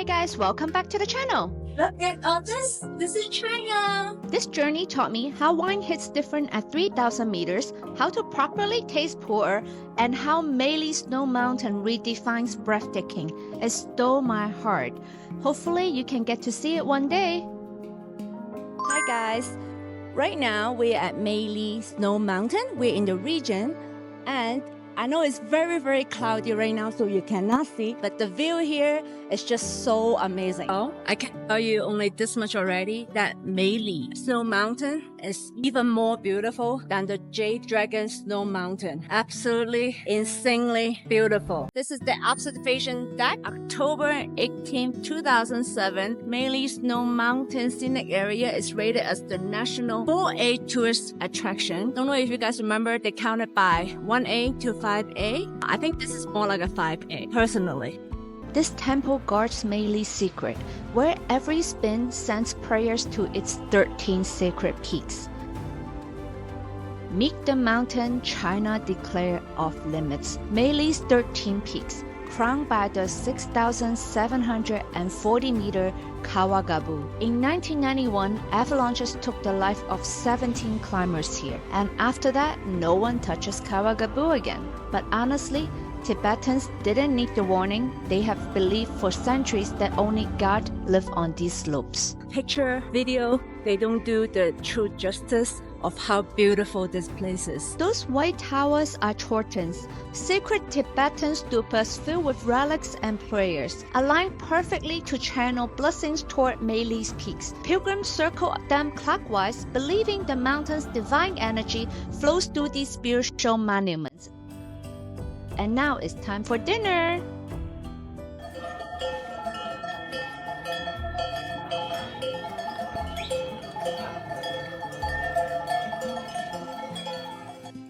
Hey guys, welcome back to the channel. Look at all this. This is China. This journey taught me how wine hits different at 3,000 meters, how to properly taste Pu'er, and how Mey Snow Mountain redefines breathtaking. It stole my heart. Hopefully you can get to see it one day. Hi guys. Right now we're at Mey Snow Mountain. We're in the region and I know it's very cloudy right now so you cannot see, but the view here is just so amazing. Oh, I can tell you only this much already, that Mey Snow Mountain is even more beautiful than the Jade Dragon Snow Mountain. Absolutely insanely beautiful. This is the observation deck. October 18, 2007, Mey Snow Mountain Scenic Area is rated as the national 4A tourist attraction. Don't know if you guys remember, they counted by 1A to 5A. I think this is more like a 5A, personally. This temple guards Mei's secret, where every spin sends prayers to its 13 sacred peaks. Meet the mountain China declared off limits. Mei's 13 peaks, crowned by the 6,740-meter Kawa-Gabu. In 1991, avalanches took the life of 17 climbers here, and after that, no one touches Kawa-Gabu again. But honestly, Tibetans didn't need the warning. They have believed for centuries that only God lived on these slopes. Picture, video, they don't do the true justice of how beautiful this place is. Those white towers are chortens, sacred Tibetan stupas filled with relics and prayers, aligned perfectly to channel blessings toward Mei's peaks. Pilgrims circle them clockwise, believing the mountain's divine energy flows through these spiritual monuments. And now it's time for dinner!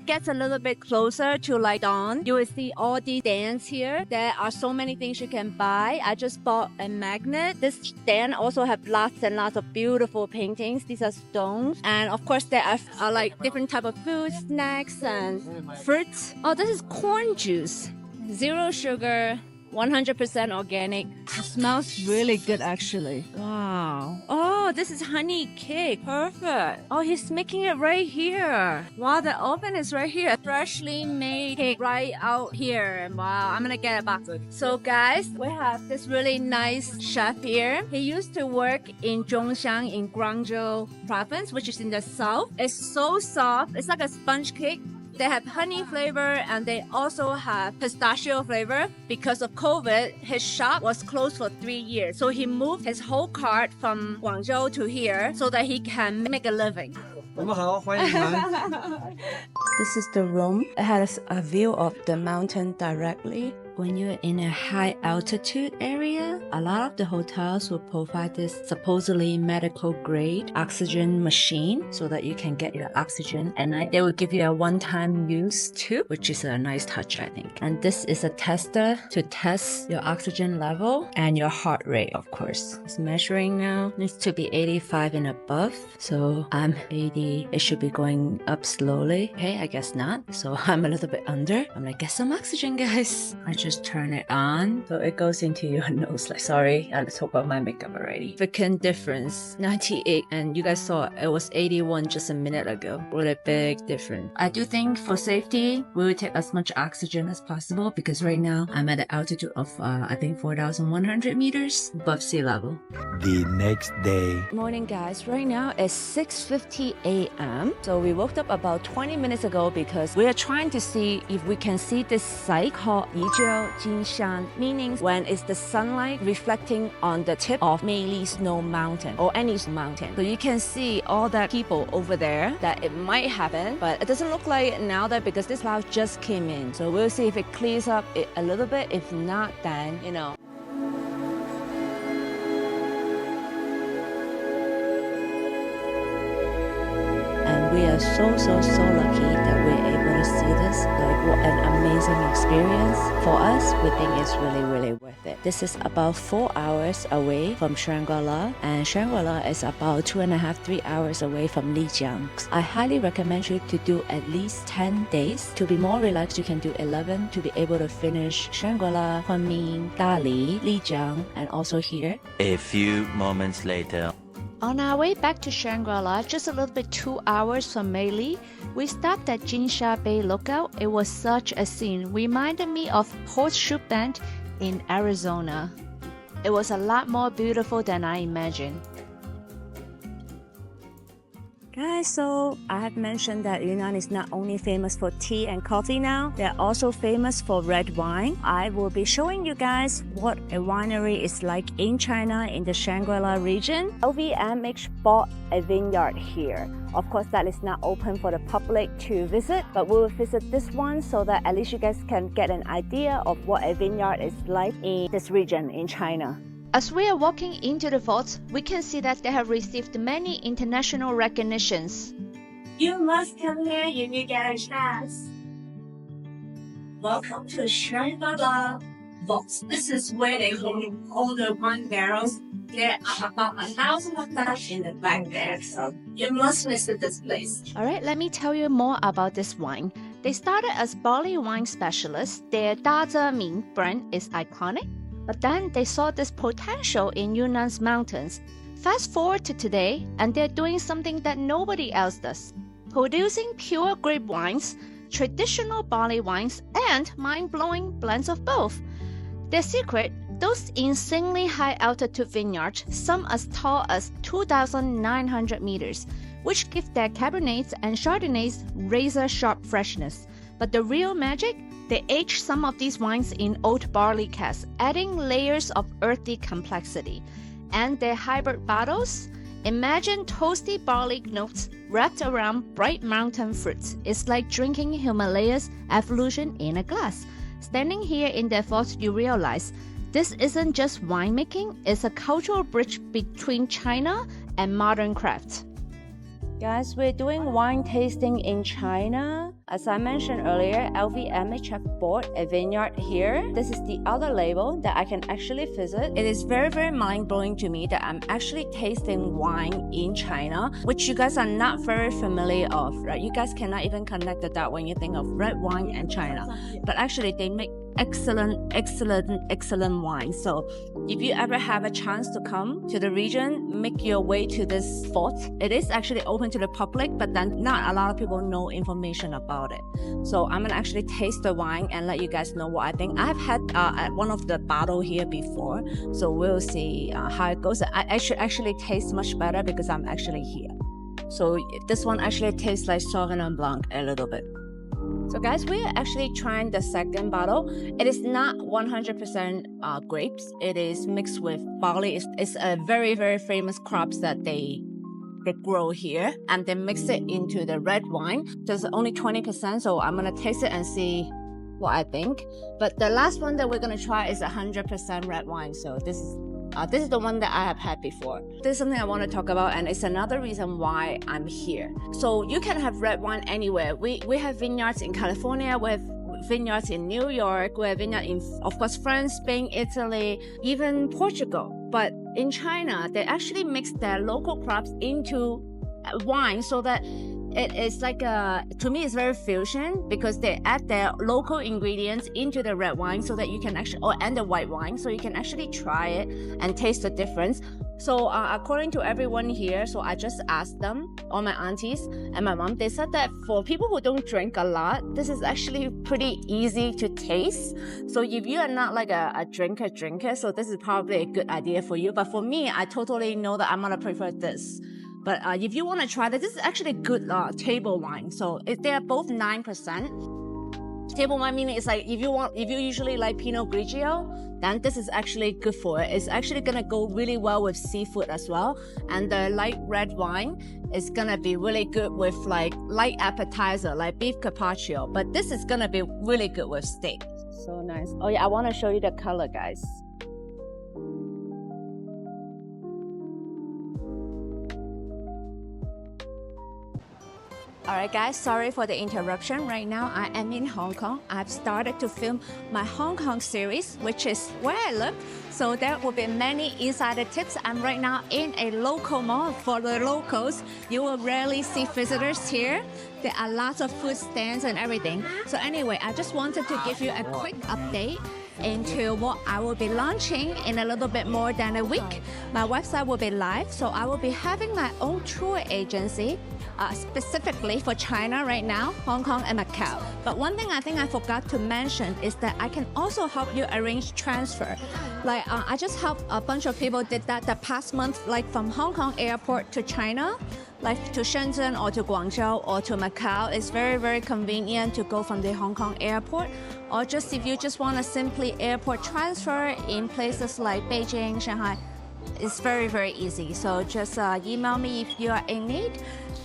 Gets a little bit closer to like dawn, you will see all these stands here. There are so many things you can buy. I just bought a magnet. This stand also have lots and lots of beautiful paintings. These are stones, and of course there are like different type of food, snacks, and fruits. Oh, this is corn juice, 0 sugar, 100% organic. It smells really good actually. Wow. Oh, this is honey cake. Perfect. Oh, he's making it right here. Wow, the oven is right here. Freshly made cake right out here. Wow, I'm gonna get it back. So guys, we have this really nice chef here. He used to work in Zhongshan in Guangzhou province, which is in the south. It's so soft. It's like a sponge cake. They have honey flavor and they also have pistachio flavor. Because of COVID, his shop was closed for 3 years. So he moved his whole cart from Guangzhou to here so that he can make a living. This is the room. It has a view of the mountain directly. When you're in a high altitude area, a lot of the hotels will provide this supposedly medical grade oxygen machine so that you can get your oxygen, and they will give you a one-time use too, which is a nice touch, I think. And this is a tester to test your oxygen level and your heart rate, of course. It's measuring now. It needs to be 85 and above. So I'm 80. It should be going up slowly. Okay, I guess not. So I'm a little bit under. I'm gonna get some oxygen, guys. I just turn it on so it goes into your nose. Like, sorry, I talk about my makeup already. Freaking difference, 98, and you guys saw it was 81 just a minute ago. What a big difference. I do think for safety, we will take as much oxygen as possible because right now I'm at an altitude of I think 4,100 meters above sea level. The next day. Morning guys, right now it's 6:50 a.m. So we woke up about 20 minutes ago because we are trying to see if we can see this site called Yijiao Jinshan, meaning when it's the sunlight reflecting on the tip of Mey Snow Mountain or any mountain. So you can see all the people over there that it might happen, but it doesn't look like it now that because this cloud just came in. So we'll see if it clears up a little bit. If not, then, you know. And we are are so lucky that we're able to see this. Like, what an amazing experience. For us, we think it's really worth it. This is about 4 hours away from Shangri-La, and Shangri-La is about 2.5-3 hours away from Lijiang. I highly recommend you to do at least 10 days. To be more relaxed, you can do 11 to be able to finish Shangri-La, Kunming, Dali, Lijiang, and also here. A few moments later. On our way back to Shangri-La, just a little bit 2 hours from Mei, we stopped at Jinsha Bay Lookout. It was such a scene, reminded me of Horseshoe Bend in Arizona. It was a lot more beautiful than I imagined. Guys, so I have mentioned that Yunnan is not only famous for tea and coffee now, they're also famous for red wine. I will be showing you guys what a winery is like in China in the Shangri-La region. LVMH bought a vineyard here. Of course, that is not open for the public to visit, but we will visit this one so that at least you guys can get an idea of what a vineyard is like in this region in China. As we are walking into the vaults, we can see that they have received many international recognitions. You must come here if you get a chance. Welcome to Shangri-La Vaults. This is where they hold all the wine barrels. There are about 1,000 of them in the back there, so you must visit this place. Alright, let me tell you more about this wine. They started as barley wine specialists. Their Dazhe brand is iconic. But then they saw this potential in Yunnan's mountains. Fast forward to today, and they're doing something that nobody else does. Producing pure grape wines, traditional barley wines, and mind-blowing blends of both. Their secret, those insanely high altitude vineyards, some as tall as 2,900 meters, which give their Cabernets and Chardonnays razor-sharp freshness. But the real magic? They age some of these wines in old barley casks, adding layers of earthy complexity. And their hybrid bottles? Imagine toasty barley notes wrapped around bright mountain fruits. It's like drinking Himalaya's evolution in a glass. Standing here in their vaults, you realize this isn't just winemaking, it's a cultural bridge between China and modern crafts. Guys, we're doing wine tasting in China. As I mentioned earlier, LVMH have bought a vineyard here. This is the other label that I can actually visit. It is very mind-blowing to me that I'm actually tasting wine in China, which you guys are not very familiar of, right? You guys cannot even connect the dot when you think of red wine and China. But actually, they make excellent wine. So if you ever have a chance to come to the region, make your way to this vault. It is actually open to the public, but then not a lot of people know information about it. So I'm gonna actually taste the wine and let you guys know what I think. I've had one of the bottle here before, so we'll see how it goes. I should actually taste much better because I'm actually here. So this one actually tastes like Sauvignon Blanc a little bit. So guys, we are actually trying the second bottle. It is not 100% grapes. It is mixed with barley. It's a very famous crops that they grow here, and they mix it into the red wine. There's only 20%, so I'm gonna taste it and see what I think. But the last one that we're gonna try is 100% red wine. So this is the one that I have had before. This is something I want to talk about, and it's another reason why I'm here. So you can have red wine anywhere. We have vineyards in California, we have vineyards in New York, we have vineyards in, of course, France, Spain, Italy, even Portugal. But in China, they actually mix their local crops into wine so that it is like to me it's very fusion, because they add their local ingredients into the red wine so that you can actually, and the white wine, so you can actually try it and taste the difference. So according to everyone here, so I just asked them, all my aunties and my mom, they said that for people who don't drink a lot, this is actually pretty easy to taste. So if you are not like a drinker, so this is probably a good idea for you. But for me, I totally know that I'm gonna prefer this. But if you want to try this is actually good table wine. So they are both 9%. Table wine meaning it's like if you usually like Pinot Grigio, then this is actually good for it. It's actually gonna go really well with seafood as well. And the light red wine is gonna be really good with like light appetizer, like beef carpaccio. But this is gonna be really good with steak. So nice. Oh yeah, I want to show you the color, guys. Alright guys, sorry for the interruption. Right now I am in Hong Kong. I've started to film my Hong Kong series, which is where I live. So there will be many insider tips. I'm right now in a local mall. For the locals, you will rarely see visitors here. There are lots of food stands and everything. So anyway, I just wanted to give you a quick update into what I will be launching in a little bit more than a week. My website will be live, so I will be having my own tour agency specifically for China right now, Hong Kong and Macau. But one thing I think I forgot to mention is that I can also help you arrange transfer. Like I just helped a bunch of people did that the past month, like from Hong Kong airport to China, like to Shenzhen or to Guangzhou or to Macau. It's very, very convenient to go from the Hong Kong airport. Or just if you just want to simply airport transfer in places like Beijing, Shanghai, it's very, very easy. So just email me if you are in need.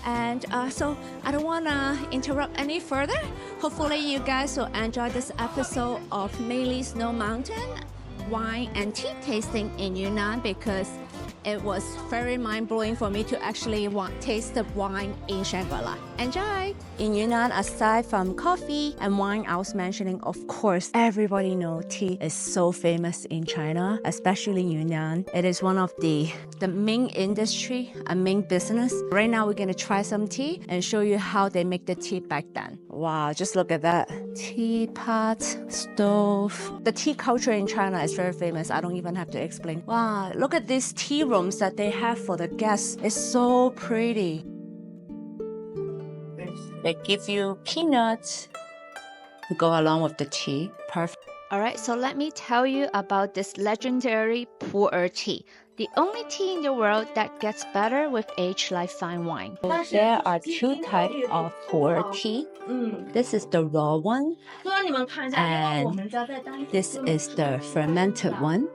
And so I don't want to interrupt any further. Hopefully you guys will enjoy this episode of Mey Snow Mountain wine and tea tasting in Yunnan, because it was very mind-blowing for me to actually taste the wine in Shangri-La. Enjoy! In Yunnan, aside from coffee and wine I was mentioning, of course, everybody knows tea is so famous in China, especially Yunnan. It is one of the main industry and main business. Right now, we're going to try some tea and show you how they make the tea back then. Wow, just look at that. Teapot, stove. The tea culture in China is very famous. I don't even have to explain. Wow, look at these tea rooms that they have for the guests. It's so pretty. They give you peanuts to go along with the tea. Perfect. Alright, so let me tell you about this legendary Pu'er tea. The only tea in the world that gets better with age like fine wine. There are two types of Pu'er tea. This is the raw one, and this is the fermented one.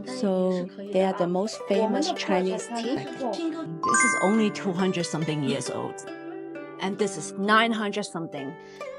So they are the most famous Chinese tea. This is only 200 something years old. And this is 900 something.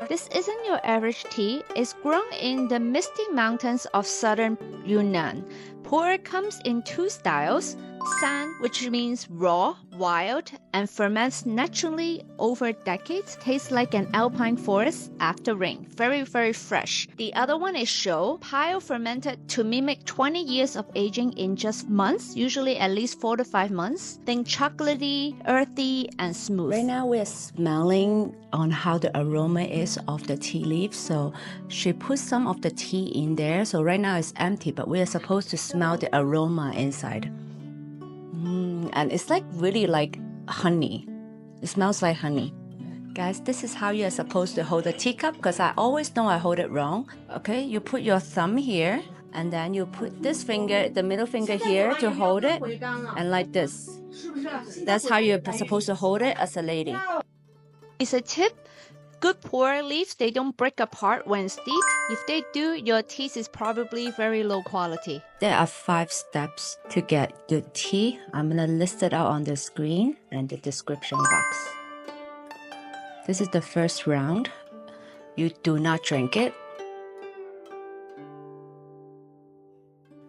This isn't your average tea. It's grown in the misty mountains of southern Yunnan. Pu'er comes in two styles: san, which means raw, wild, and ferments naturally over decades. Tastes like an alpine forest after rain. Very, very fresh. The other one is shou, pile fermented to mimic 20 years of aging in just months, usually at least 4 to 5 months. Think chocolatey, earthy, and smooth. Right now we're smelling on how the aroma is of the tea leaves. So she put some of the tea in there. So right now it's empty, but we are supposed to smell the aroma inside. And it's like really like honey. It smells like honey. Guys, this is how you're supposed to hold the teacup, because I always know I hold it wrong. Okay, you put your thumb here, and then you put this finger, the middle finger here to hold it, and like this. That's how you're supposed to hold it as a lady. It's a tip. Good pu'er leaves, they don't break apart when steeped. If they do, your tea is probably very low quality. There are 5 steps to get good tea. I'm going to list it out on the screen and the description box. This is the first round. You do not drink it.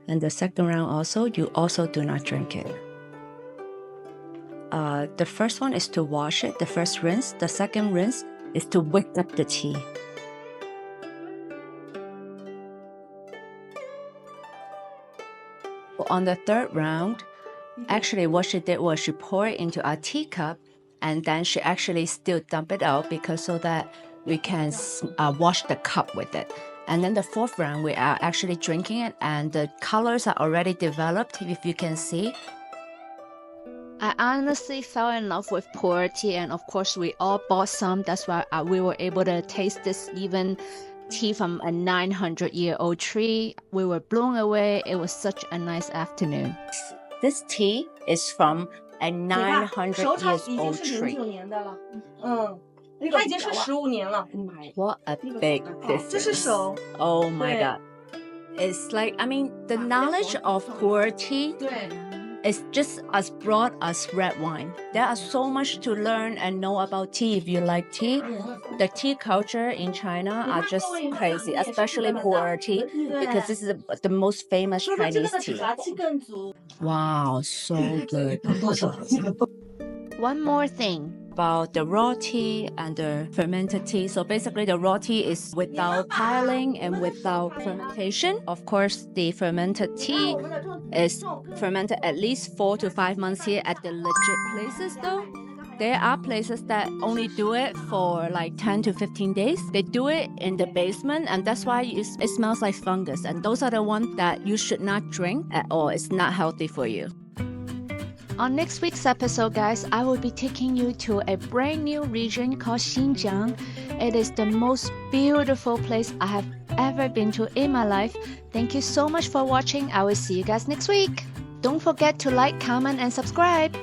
And the second round also, you also do not drink it. The first one is to wash it, the first rinse. The second rinse is to wake up the tea. On the third round, actually what she did was she poured it into a teacup, and then she actually still dump it out because so that we can wash the cup with it. And then the fourth round, we are actually drinking it, and the colors are already developed, if you can see. I honestly fell in love with pu'er tea, and of course we all bought some. That's why we were able to taste this even tea from a 900-year-old tree. We were blown away. It was such a nice afternoon. This tea is from a 900-year-old tree. What a big difference. Oh my god. It's like, I mean, the knowledge of pu'er tea is just as broad as red wine. There are so much to learn and know about tea if you like tea. The tea culture in China are just crazy, especially pu'er tea, because this is the most famous Chinese tea. Wow, so good. One more thing. about the raw tea and the fermented tea. So basically the raw tea is without piling and without fermentation. Of course, the fermented tea is fermented at least 4 to 5 months here at the legit places though. There are places that only do it for like 10 to 15 days. They do it in the basement and that's why it smells like fungus. And those are the ones that you should not drink at all. It's not healthy for you. On next week's episode, guys, I will be taking you to a brand new region called Xinjiang. It is the most beautiful place I have ever been to in my life. Thank you so much for watching. I will see you guys next week. Don't forget to like, comment, and subscribe.